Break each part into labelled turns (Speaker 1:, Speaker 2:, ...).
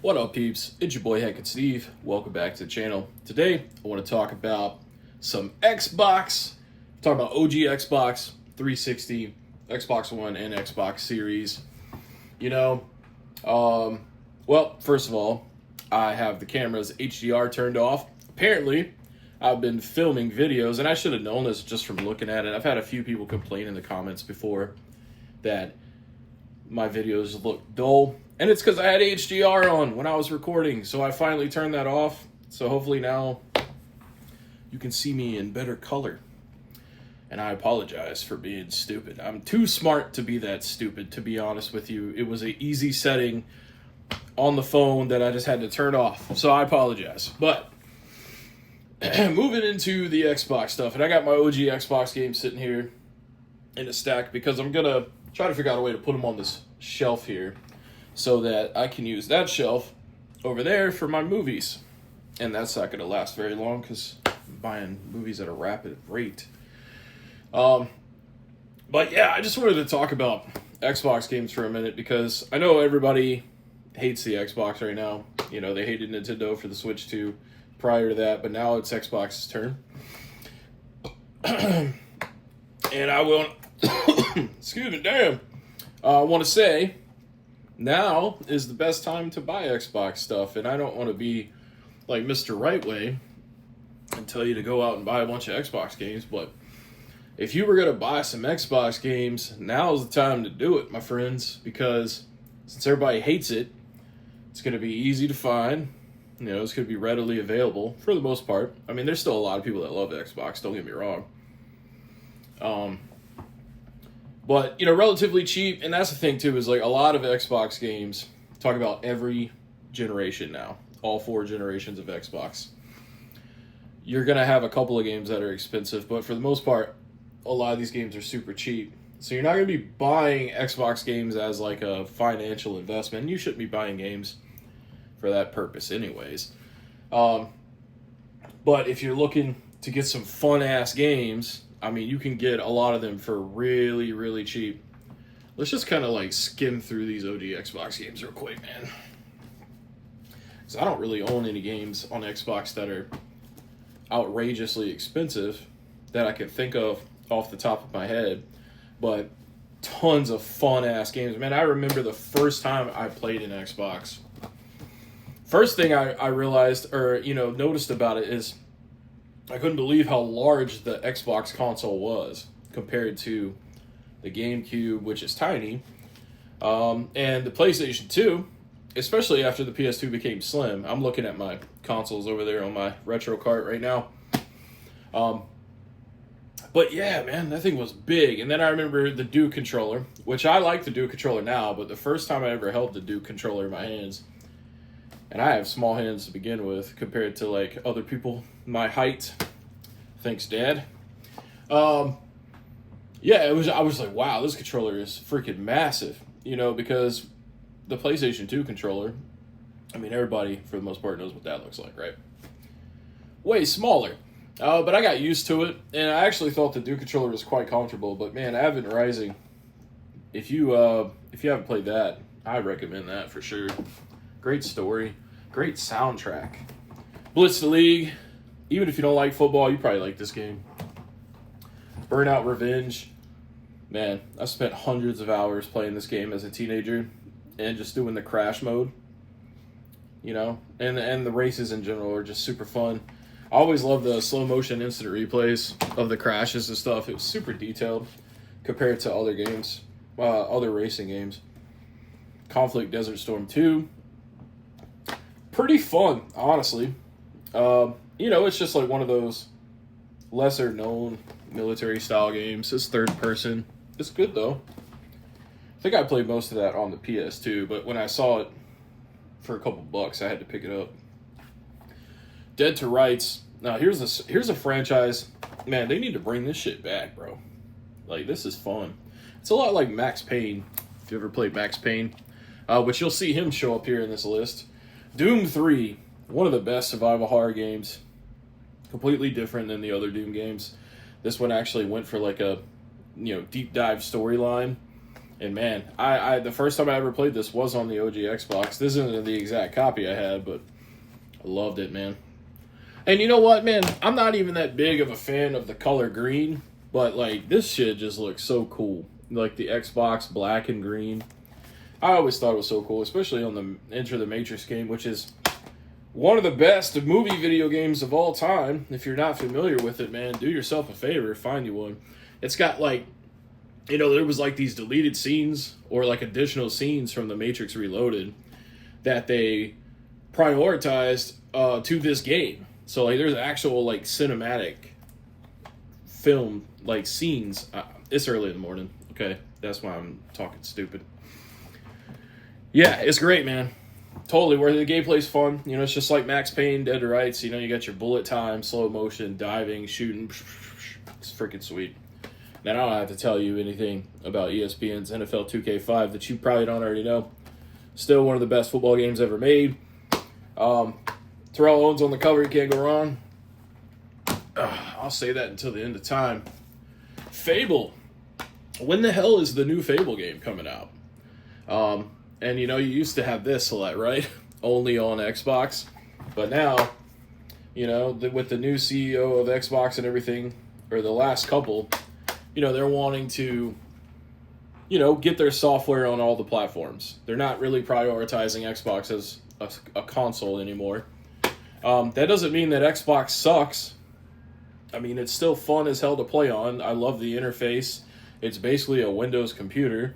Speaker 1: What up, peeps? It's your boy Heckin Steve. Welcome back to the channel. Today, I want to talk about some Xbox. Talk about OG Xbox 360, Xbox One, and Xbox Series. Well, first of all, I have the camera's HDR turned off. Apparently, I've been filming videos, and I should have known this just from looking at it. I've had a few people complain in the comments before that my videos look dull. And it's because I had HDR on when I was recording, so I finally turned that off. So hopefully now you can see me in better color. And I apologize for being stupid. I'm too smart to be that stupid, to be honest with you. It was an easy setting on the phone that I just had to turn off. So I apologize. But moving into the Xbox stuff, and I got my OG Xbox games sitting here in a stack because I'm going to try to figure out a way to put them on this shelf here, so that I can use that shelf over there for my movies. And that's not going to last very long because I'm buying movies at a rapid rate. But yeah, I just wanted to talk about Xbox games for a minute because I know everybody hates the Xbox right now. You know, they hated Nintendo for the Switch 2 prior to that, but now it's Xbox's turn. And I will, excuse me, damn. I want to say, now is the best time to buy Xbox stuff, and I don't want to be like Mr. Right Way and tell you to go out and buy a bunch of Xbox games, but if you were going to buy some Xbox games, now's the time to do it, my friends, because since everybody hates it, it's going to be easy to find. You know, it's going to be readily available for the most part. I mean, there's still a lot of people that love Xbox, don't get me wrong. But, you know, relatively cheap, and that's the thing, too, is like a lot of Xbox games talk about every generation now, all 4 generations of Xbox. You're going to have a couple of games that are expensive, but for the most part, a lot of these games are super cheap. So you're not going to be buying Xbox games as like a financial investment, and you shouldn't be buying games for that purpose anyways. But if you're looking to get some fun-ass games, I mean, you can get a lot of them for really, really cheap. Let's just kind of like skim through these OG Xbox games real quick, man. Because I don't really own any games on Xbox that are outrageously expensive that I can think of off the top of my head. But tons of fun-ass games. Man, I remember the first time I played an Xbox. First thing I realized, or, you know, noticed about it is I couldn't believe how large the Xbox console was compared to the GameCube, which is tiny, and the PlayStation 2, especially after the PS2 became slim. I'm looking at my consoles over there on my retro cart right now. But yeah, man, that thing was big. And then I remember the Duke controller, which I like the Duke controller now, but the first time I ever held the Duke controller in my hands, and I have small hands to begin with compared to like other people my height. Thanks, Dad. Yeah, I was like, wow, this controller is freaking massive. You know, because the PlayStation 2 controller, I mean, everybody for the most part knows what that looks like, right? Way smaller. But I got used to it, and I actually thought the Duke controller was quite comfortable. But man, Advent Rising, if you haven't played that, I recommend that for sure. Great story, great soundtrack. Blitz the League. Even if you don't like football, you probably like this game. Burnout Revenge. Man, I spent hundreds of hours playing this game as a teenager and just doing the crash mode. You know, and the races in general are just super fun. I always love the slow motion instant replays of the crashes and stuff. It was super detailed compared to other games, other racing games. Conflict Desert Storm 2. Pretty fun, honestly. You know, it's just like one of those lesser known military style games. It's third person. It's good though. I think I played most of that on the PS2, but when I saw it for a couple bucks, I had to pick it up. Dead to Rights. Now here's a franchise. Man, they need to bring this shit back, bro. Like, this is fun. It's a lot like Max Payne, if you ever played Max Payne. But you'll see him show up here in this list. Doom 3, one of the best survival horror games. Completely different than the other Doom games. This one actually went for like a, you know, deep dive storyline And man, I the first time I ever played this was on the OG Xbox. This isn't the exact copy I had, but I loved it, man. And you know what, man? I'm not even that big of a fan of the color green, but like this shit just looks so cool. Like the Xbox black and green. I always thought it was so cool, especially on the Enter the Matrix game, which is one of the best movie video games of all time. If you're not familiar with it, man, do yourself a favor, find you one. It's got like, you know, there was like these deleted scenes or like additional scenes from the Matrix Reloaded that they prioritized to this game. So like there's actual like cinematic film like scenes. It's early in the morning. Okay, that's why I'm talking stupid. Yeah, it's great, man. Totally worth it. The gameplay's fun. You know, it's just like Max Payne, Dead to Rights. You know, you got your bullet time, slow motion, diving, shooting. It's freaking sweet. Now, I don't have to tell you anything about ESPN's NFL 2K5 that you probably don't already know. Still one of the best football games ever made. Terrell Owens on the cover, you can't go wrong. I'll say that until the end of time. Fable. When the hell is the new Fable game coming out? And you know, you used to have this select, right? Only on Xbox. But now, you know, with the new CEO of Xbox and everything, or the last couple, you know, they're wanting to, you know, get their software on all the platforms. They're not really prioritizing Xbox as a console anymore. That doesn't mean that Xbox sucks. I mean, it's still fun as hell to play on. I love the interface. It's basically a Windows computer.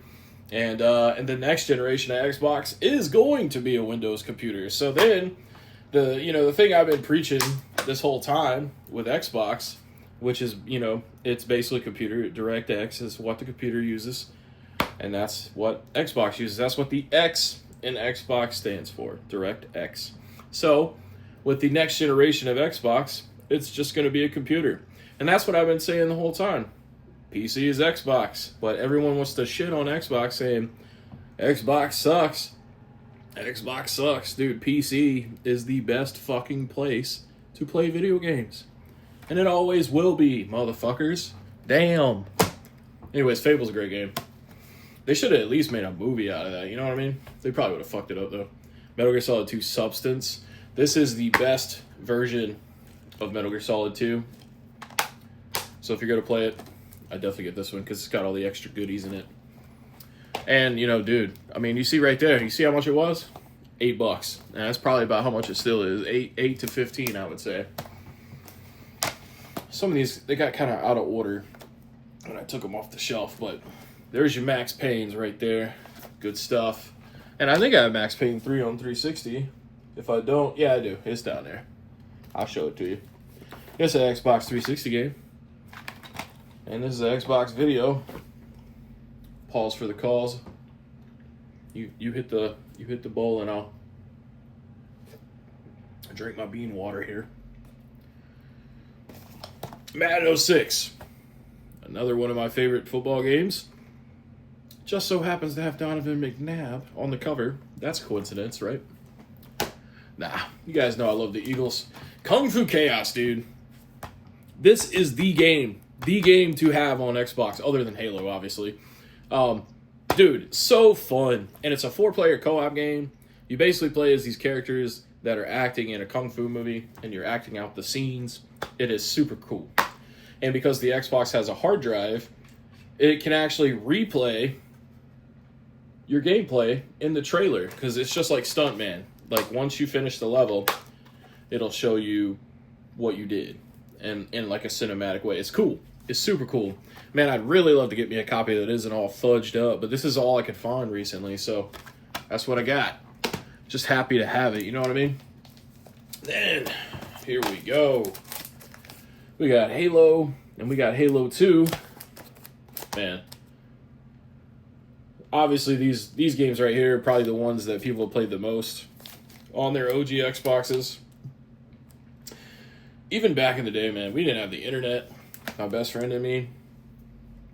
Speaker 1: And the next generation of Xbox is going to be a Windows computer. So then, the thing I've been preaching this whole time with Xbox, which is, you know, it's basically computer. DirectX is what the computer uses. And that's what Xbox uses. That's what the X in Xbox stands for, DirectX. So, with the next generation of Xbox, it's just going to be a computer. And that's what I've been saying the whole time. PC is Xbox, but everyone wants to shit on Xbox saying, Xbox sucks. Xbox sucks. Dude, PC is the best fucking place to play video games. And it always will be, motherfuckers. Damn. Anyways, Fable's a great game. They should have at least made a movie out of that, you know what I mean? They probably would have fucked it up, though. Metal Gear Solid 2 Substance. This is the best version of Metal Gear Solid 2. So if you're going to play it, I definitely get this one because it's got all the extra goodies in it. And, you know, dude, I mean, you see right there, you see how much it was? $8. And that's probably about how much it still is. 8 to 15, I would say. Some of these, they got kind of out of order when I took them off the shelf, but there's your Max Payne's right there. Good stuff. And I think I have Max Payne 3 on 360. If I don't, yeah, I do. It's down there. I'll show it to you. It's an Xbox 360 game. And this is an Xbox video. Pause for the calls. You hit the bowl and I'll drink my bean water here. Madden 06. Another one of my favorite football games. Just so happens to have Donovan McNabb on the cover. That's coincidence, right? Nah, you guys know I love the Eagles. Kung Fu Chaos, dude. This is the game. The game to have on Xbox, other than Halo, obviously. Dude, so fun. And it's a 4-player co-op game. You basically play as these characters that are acting in a Kung Fu movie, and you're acting out the scenes. It is super cool. And because the Xbox has a hard drive, it can actually replay your gameplay in the trailer, because it's just like Stuntman. Like, once you finish the level, it'll show you what you did. And in like a cinematic way. It's cool. It's super cool. Man, I'd really love to get me a copy that isn't all fudged up, but this is all I could find recently, so that's what I got. Just happy to have it, you know what I mean? Then, here we go. We got Halo, and we got Halo 2. Man. Obviously, these games right here are probably the ones that people have played the most on their OG Xboxes. Even back in the day, man, we didn't have the internet. My best friend and me,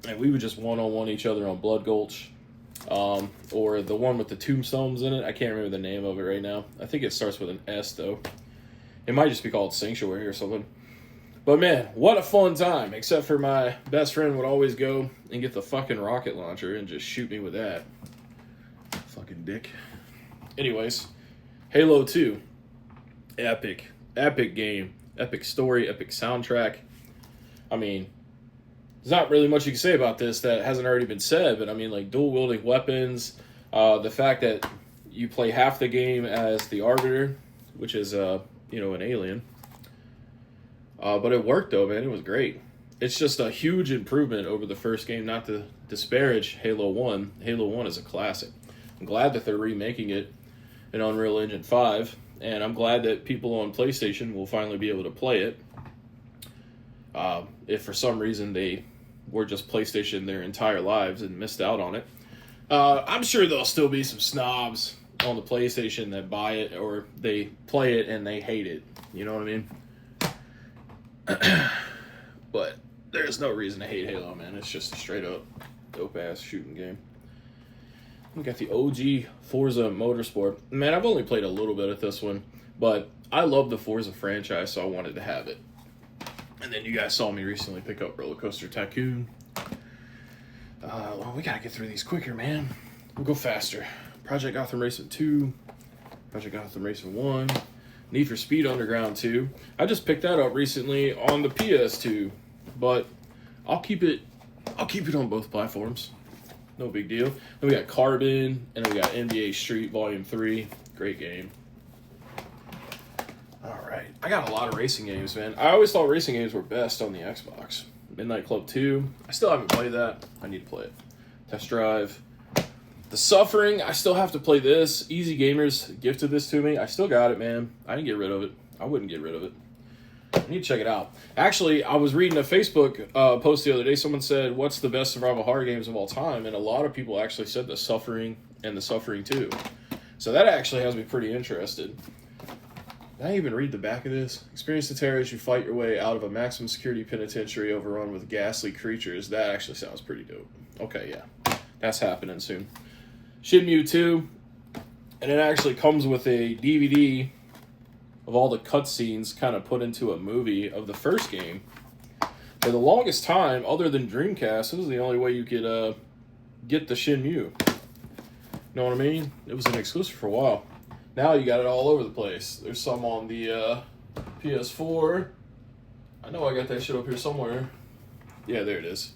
Speaker 1: and we would just one-on-one each other on Blood Gulch, or the one with the tombstones in it. I can't remember the name of it right now. I think it starts with an S, though. It might just be called Sanctuary or something. But man, what a fun time. Except for my best friend would always go and get the fucking rocket launcher and just shoot me with that. Fucking dick. Anyways, Halo 2. Epic. Epic game. Epic story. Epic soundtrack. I mean, there's not really much you can say about this that hasn't already been said, but I mean, like, dual wielding weapons, the fact that you play half the game as the Arbiter, which is, an alien. But it worked, though, man. It was great. It's just a huge improvement over the first game, not to disparage Halo 1. Halo 1 is a classic. I'm glad that they're remaking it in Unreal Engine 5, and I'm glad that people on PlayStation will finally be able to play it. If for some reason they were just PlayStation their entire lives and missed out on it. I'm sure there'll still be some snobs on the PlayStation that buy it or they play it and they hate it. You know what I mean? But there's no reason to hate Halo, man. It's just a straight up dope ass shooting game. We got the OG Forza Motorsport. Man, I've only played a little bit of this one, but I love the Forza franchise, so I wanted to have it. And then you guys saw me recently pick up Roller Coaster Tycoon. Well, we gotta get through these quicker, man. We'll go faster. Project Gotham Racing 2, Project Gotham Racing 1, Need for Speed Underground 2. I just picked that up recently on the PS2, but I'll keep it on both platforms. No big deal. Then we got Carbon, and then we got NBA Street Volume 3. Great game. Alright, I got a lot of racing games, man. I always thought racing games were best on the Xbox. Midnight Club 2, I still haven't played that. I need to play it. Test Drive. The Suffering, I still have to play this. Easy Gamers gifted this to me. I still got it, man. I didn't get rid of it. I wouldn't get rid of it. I need to check it out. Actually, I was reading a Facebook post the other day. Someone said, what's the best survival horror games of all time? And a lot of people actually said The Suffering and The Suffering 2. So that actually has me pretty interested. Did I even read the back of this? Experience the terror as you fight your way out of a maximum security penitentiary overrun with ghastly creatures. That actually sounds pretty dope. Okay, yeah. That's happening soon. Shenmue 2. And it actually comes with a DVD of all the cutscenes kind of put into a movie of the first game. For the longest time, other than Dreamcast, this was the only way you could get the Shenmue. Know what I mean? It was an exclusive for a while. Now you got it all over the place. There's some on the PS4. I know I got that shit up here somewhere. Yeah, there it is.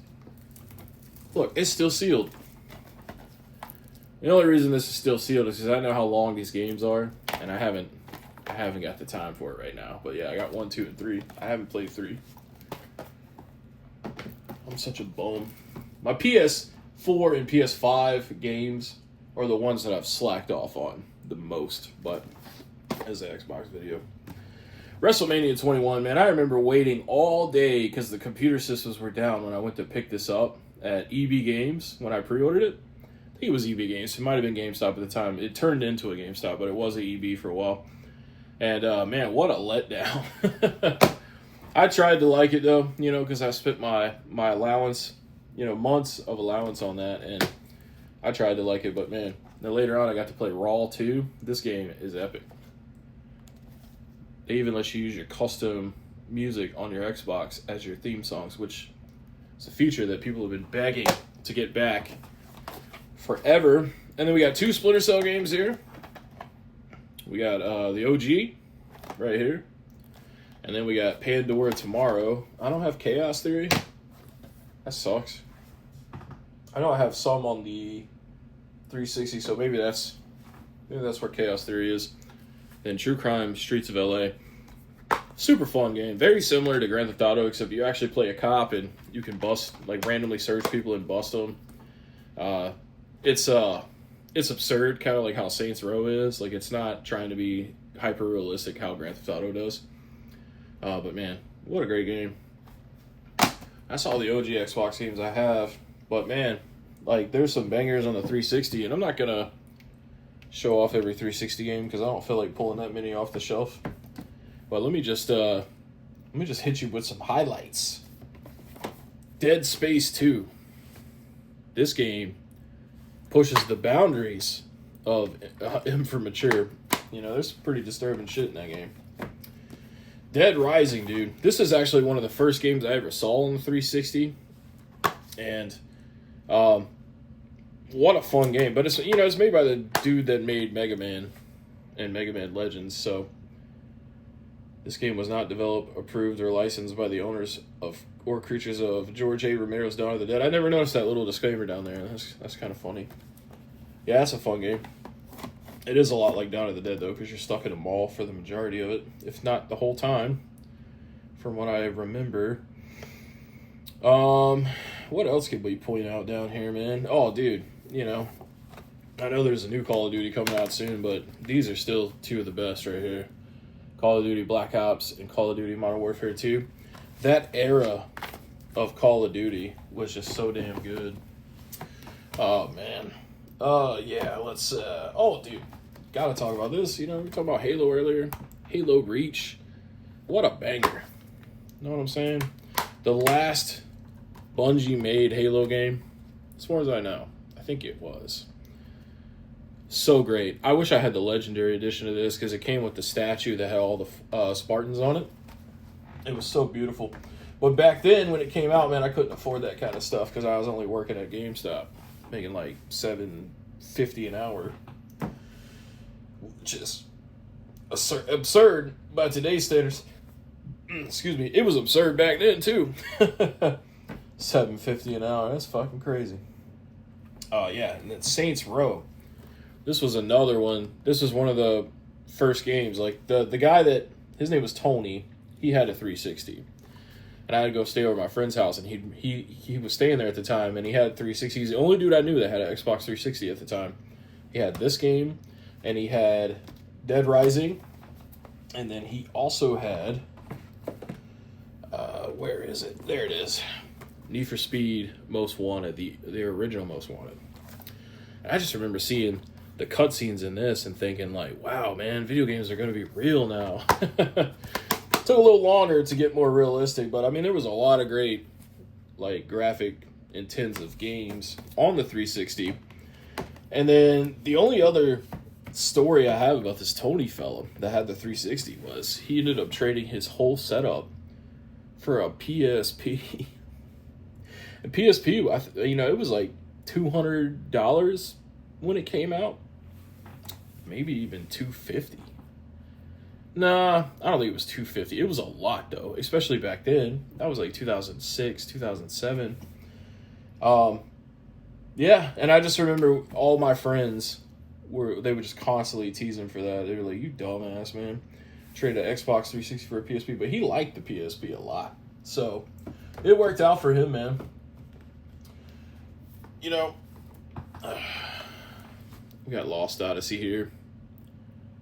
Speaker 1: Look, it's still sealed. The only reason this is still sealed is because I know how long these games are, and I haven't got the time for it right now. But yeah, I got 1, 2, and 3. I haven't played 3. I'm such a bum. My PS4 and PS5 games are the ones that I've slacked off on the most, but as an Xbox video. WrestleMania 21, man, I remember waiting all day because the computer systems were down when I went to pick this up at EB Games when I pre-ordered it. I think it was EB Games. It might have been GameStop at the time. It turned into a GameStop, but it was a EB for a while. And, man, what a letdown. I tried to like it, though, because I spent my allowance, months of allowance on that, and I tried to like it, but, man, then later on I got to play Raw 2. This game is epic. They even let you use your custom music on your Xbox as your theme songs, which is a feature that people have been begging to get back forever. And then we got 2 Splinter Cell games here. We got the OG right here. And then we got Pandora Tomorrow. I don't have Chaos Theory. That sucks. I know I have some on the 360, so maybe that's where Chaos Theory is. Then True Crime Streets of LA. Super fun game. Very similar to Grand Theft Auto, except you actually play a cop and you can randomly search people and bust them. It's absurd, kind of like how Saints Row is. Like, it's not trying to be hyper realistic how Grand Theft Auto does. But man, what a great game. That's all the OG Xbox games I have. But man, like, there's some bangers on the 360, and I'm not gonna show off every 360 game because I don't feel like pulling that many off the shelf. But let me just hit you with some highlights. Dead Space 2. This game pushes the boundaries of immature. There's some pretty disturbing shit in that game. Dead Rising, dude. This is actually one of the first games I ever saw on the 360, and what a fun game. But it's it's made by the dude that made Mega Man and Mega Man Legends. So this game was not developed, approved, or licensed by the owners of or creatures of George A. Romero's Dawn of the Dead. I never noticed that little disclaimer down there. That's kind of funny. Yeah, that's a fun game. It is a lot like Dawn of the Dead, though, because you're stuck in a mall for the majority of it, if not the whole time, from what I remember. What else could we point out down here, man? Oh, dude, I know there's a new Call of Duty coming out soon, but these are still two of the best right here. Call of Duty Black Ops and Call of Duty Modern Warfare 2. That era of Call of Duty was just so damn good. Oh, man. Yeah, let's, oh, dude. Gotta talk about this. We were talking about Halo earlier. Halo Reach. What a banger. Know what I'm saying? The last Bungie made Halo game, as far as I know. I think it was. So great. I wish I had the Legendary Edition of this, because it came with the statue that had all the Spartans on it. It was so beautiful. But back then, when it came out, man, I couldn't afford that kind of stuff, because I was only working at GameStop, making like $7.50 an hour. Which is absurd by today's standards. Excuse me. It was absurd back then, too. $7.50 an hour. That's fucking crazy. Oh, yeah. And then Saints Row. This was another one. This was one of the first games. Like, the guy that... His name was Tony. He had a 360. And I had to go stay over at my friend's house. And he was staying there at the time. And he had 360. He's the only dude I knew that had an Xbox 360 at the time. He had this game. And he had Dead Rising. And then he also had... where is it? There it is. Need for Speed Most Wanted. The original Most Wanted. And I just remember seeing the cutscenes in this and thinking, like, wow, man, video games are going to be real now. Took a little longer to get more realistic, but I mean, there was a lot of great, like, graphic intensive games on the 360. And then the only other story I have about this Tony fella that had the 360 was he ended up trading his whole setup for a PSP. And PSP, it was like $200 when it came out. Maybe even $250. Nah, I don't think it was $250. It was a lot, though, especially back then. That was like 2006, 2007. Yeah, and I just remember all my friends they would just constantly tease him for that. They were like, "You dumbass, man. Traded an Xbox 360 for a PSP," but he liked the PSP a lot. So, it worked out for him, man. We got Lost Odyssey here.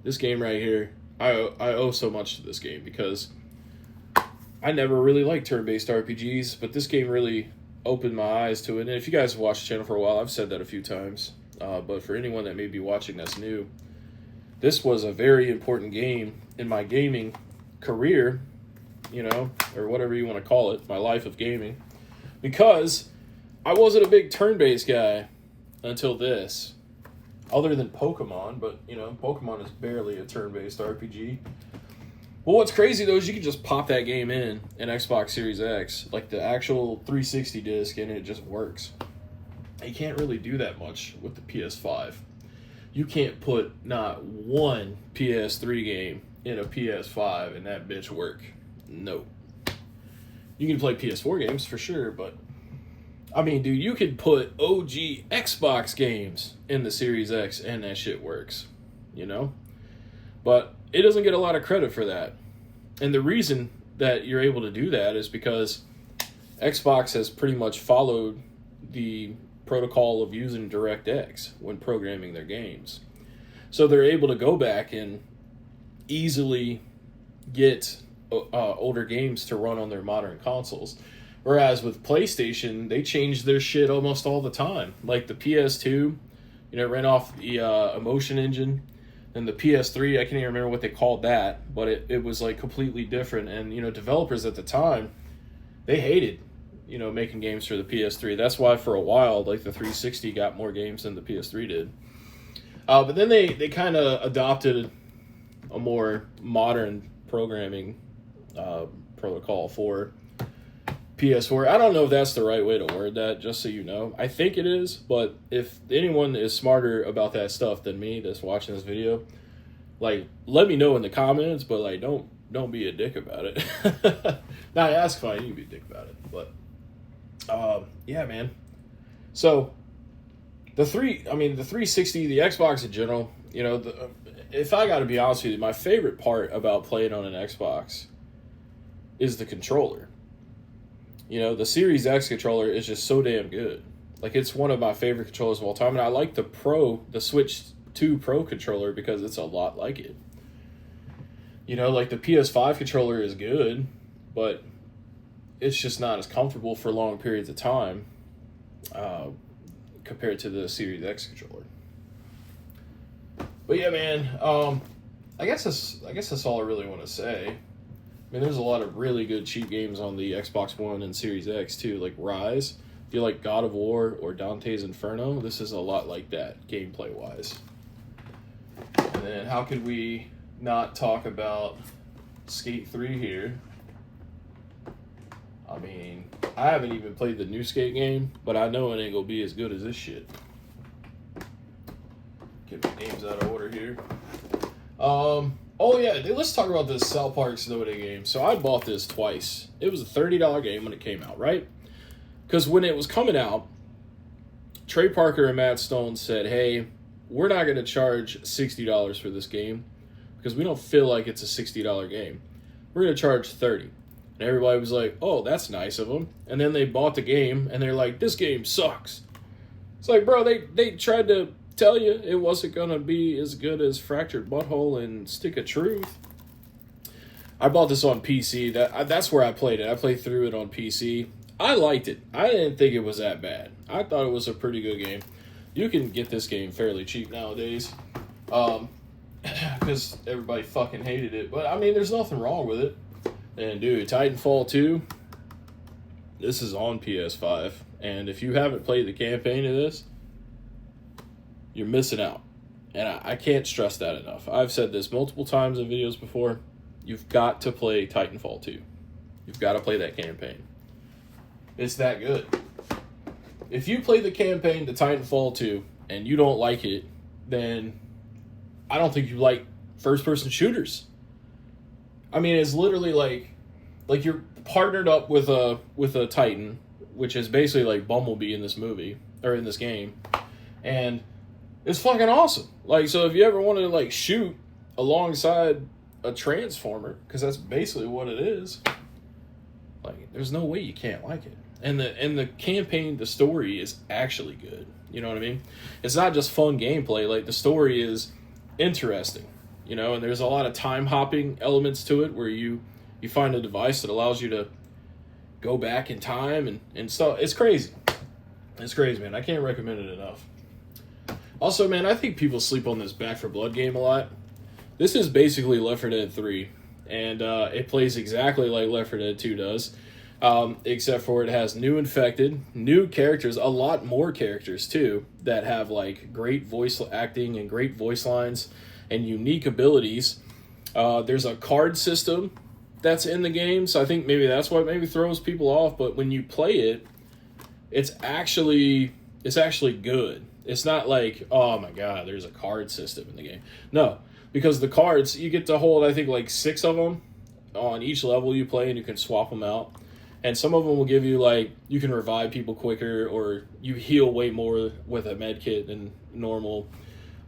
Speaker 1: This game right here, I owe so much to this game because I never really liked turn-based RPGs, but this game really opened my eyes to it. And if you guys have watched the channel for a while, I've said that a few times. But for anyone that may be watching that's new, this was a very important game in my gaming career, or whatever you want to call it, my life of gaming, because I wasn't a big turn-based guy until this, other than Pokemon, but, Pokemon is barely a turn-based RPG. Well, what's crazy, though, is you can just pop that game in an Xbox Series X, like the actual 360 disc, and it just works. You can't really do that much with the PS5. You can't put not one PS3 game in a PS5 and that bitch work. No. You can play PS4 games for sure, but I mean, dude, you could put OG Xbox games in the Series X and that shit works, But it doesn't get a lot of credit for that. And the reason that you're able to do that is because Xbox has pretty much followed the protocol of using DirectX when programming their games. So they're able to go back and easily get older games to run on their modern consoles. Whereas with PlayStation, they change their shit almost all the time. Like the PS2, it ran off the Emotion engine. And the PS3, I can't even remember what they called that, but it was like completely different. And, developers at the time, they hated making games for the PS3. That's why for a while, like the 360 got more games than the PS3 did. But then they kind of adopted a more modern programming protocol for PS4. I don't know if that's the right way to word that, just so you know. I think it is, but if anyone is smarter about that stuff than me that's watching this video, like, let me know in the comments, but, like, don't be a dick about it. Now, ask fine, you can be a dick about it, but, yeah, man. So, the 360, the Xbox in general, you know, if I gotta be honest with you, my favorite part about playing on an Xbox is the controller. You know, the Series X controller is just so damn good. Like, it's one of my favorite controllers of all time, and I like the Switch 2 Pro controller because it's a lot like it. You know, like the PS5 controller is good, but it's just not as comfortable for long periods of time compared to the Series X controller. But yeah, man, I guess that's all I really want to say. I mean, there's a lot of really good cheap games on the Xbox One and Series X too, like Rise. If you like God of War or Dante's Inferno, this is a lot like that gameplay wise. And then how could we not talk about Skate 3 here? I mean, I haven't even played the new Skate game, but I know it ain't gonna be as good as this shit. Get my games out of order here. Oh yeah, let's talk about this South Park Snow Day game. So I bought this twice. It was a $30 game when it came out, right? Because when it was coming out, Trey Parker and Matt Stone said, hey, we're not going to charge $60 for this game because we don't feel like it's a $60 game. We're going to charge $30. And everybody was like, oh, that's nice of them. And then they bought the game, and they're like, this game sucks. It's like, bro, they tried to tell you it wasn't going to be as good as Fractured Butthole and Stick of Truth. I bought this on PC. That's where I played it. I played through it on PC. I liked it. I didn't think it was that bad. I thought it was a pretty good game. You can get this game fairly cheap nowadays. Because everybody fucking hated it. But, I mean, there's nothing wrong with it. And, dude, Titanfall 2, this is on PS5. And if you haven't played the campaign of this, you're missing out. And I can't stress that enough. I've said this multiple times in videos before. You've got to play Titanfall 2. You've got to play that campaign. It's that good. If you play the campaign to Titanfall 2 and you don't like it, then I don't think you like first-person shooters. I mean, it's literally like you're partnered up with a Titan, which is basically like Bumblebee in this movie, or in this game. And it's fucking awesome. Like, so if you ever want to, like, shoot alongside a Transformer, because that's basically what it is, like, there's no way you can't like it. And the campaign, the story is actually good. You know what I mean? It's not just fun gameplay. Like, the story is interesting, you know, and there's a lot of time hopping elements to it where you find a device that allows you to go back in time and stuff. It's crazy. It's crazy, man. I can't recommend it enough. Also, man, I think people sleep on this Back 4 Blood game a lot. This is basically Left 4 Dead 3, and it plays exactly like Left 4 Dead 2 does, except for it has new infected, new characters, a lot more characters, too, that have, like, great voice acting and great voice lines and unique abilities. There's a card system that's in the game, so I think maybe that's what maybe throws people off, but when you play it, it's actually good. It's not like, oh my god, there's a card system in the game. No, because the cards, you get to hold, I think, like 6 of them on each level you play, and you can swap them out. And some of them will give you, like, you can revive people quicker, or you heal way more with a med kit than normal.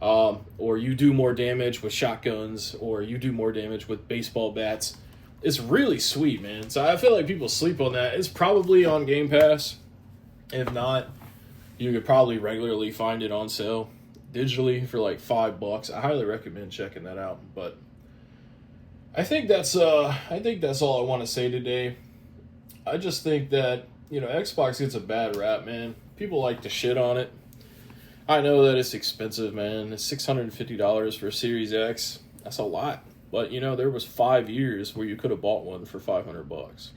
Speaker 1: Or you do more damage with shotguns, or you do more damage with baseball bats. It's really sweet, man. So I feel like people sleep on that. It's probably on Game Pass. If not, you could probably regularly find it on sale digitally for like $5. I highly recommend checking that out. But I think that's all I want to say today. I just think that, you know, Xbox gets a bad rap, man. People like to shit on it. I know that it's expensive, man. It's $650 for a Series X. That's a lot. But, you know, there was 5 years where you could have bought one for $500.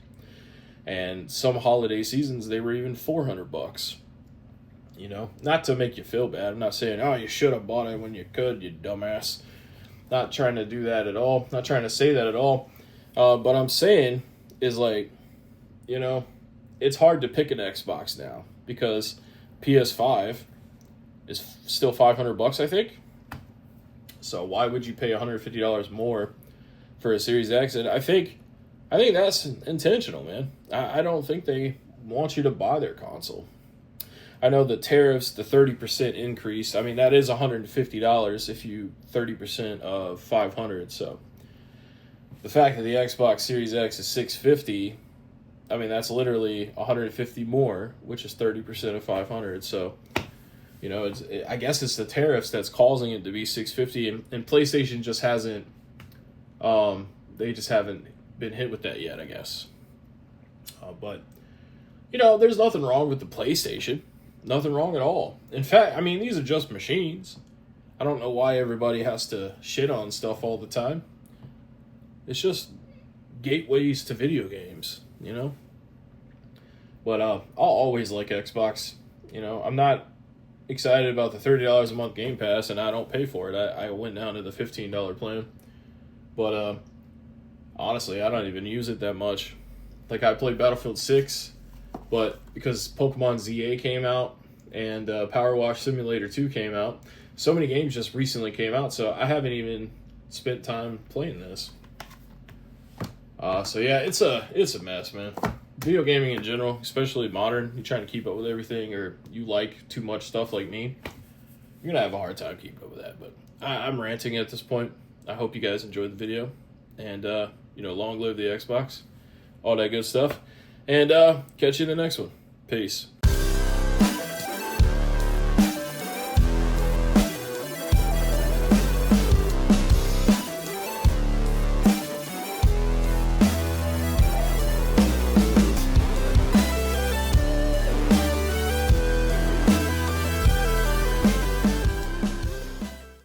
Speaker 1: And some holiday seasons, they were even $400. You know, not to make you feel bad. I'm not saying, oh, you should have bought it when you could, you dumbass. Not trying to do that at all. Not trying to say that at all. But I'm saying is like, you know, it's hard to pick an Xbox now because PS5 is still $500, I think. So why would you pay $150 more for a Series X? And I think that's intentional, man. I don't think they want you to buy their console. I know the tariffs, the 30% increase. I mean, that is $150 if you 30% of 500. So the fact that the Xbox Series X is 650, I mean, that's literally 150 more, which is 30% of 500. So, you know, I guess it's the tariffs that's causing it to be 650, and PlayStation just hasn't. They just haven't been hit with that yet, I guess. But you know, there's nothing wrong with the PlayStation. Nothing wrong at all. In fact, I mean, these are just machines. I don't know why everybody has to shit on stuff all the time. It's just gateways to video games, you know? But I'll always like Xbox. You know, I'm not excited about the $30 a month Game Pass, and I don't pay for it. I went down to the $15 plan. But honestly, I don't even use it that much. Like, I played Battlefield 6, but because Pokemon ZA came out and Power Wash Simulator 2 came out, so many games just recently came out, so I haven't even spent time playing this. So yeah, it's a mess, man. Video gaming in general, especially modern, you're trying to keep up with everything, or you like too much stuff like me, you're gonna have a hard time keeping up with that. But I'm ranting at this point. I hope you guys enjoyed the video, and you know, long live the Xbox, all that good stuff, and catch you in the next one. Peace.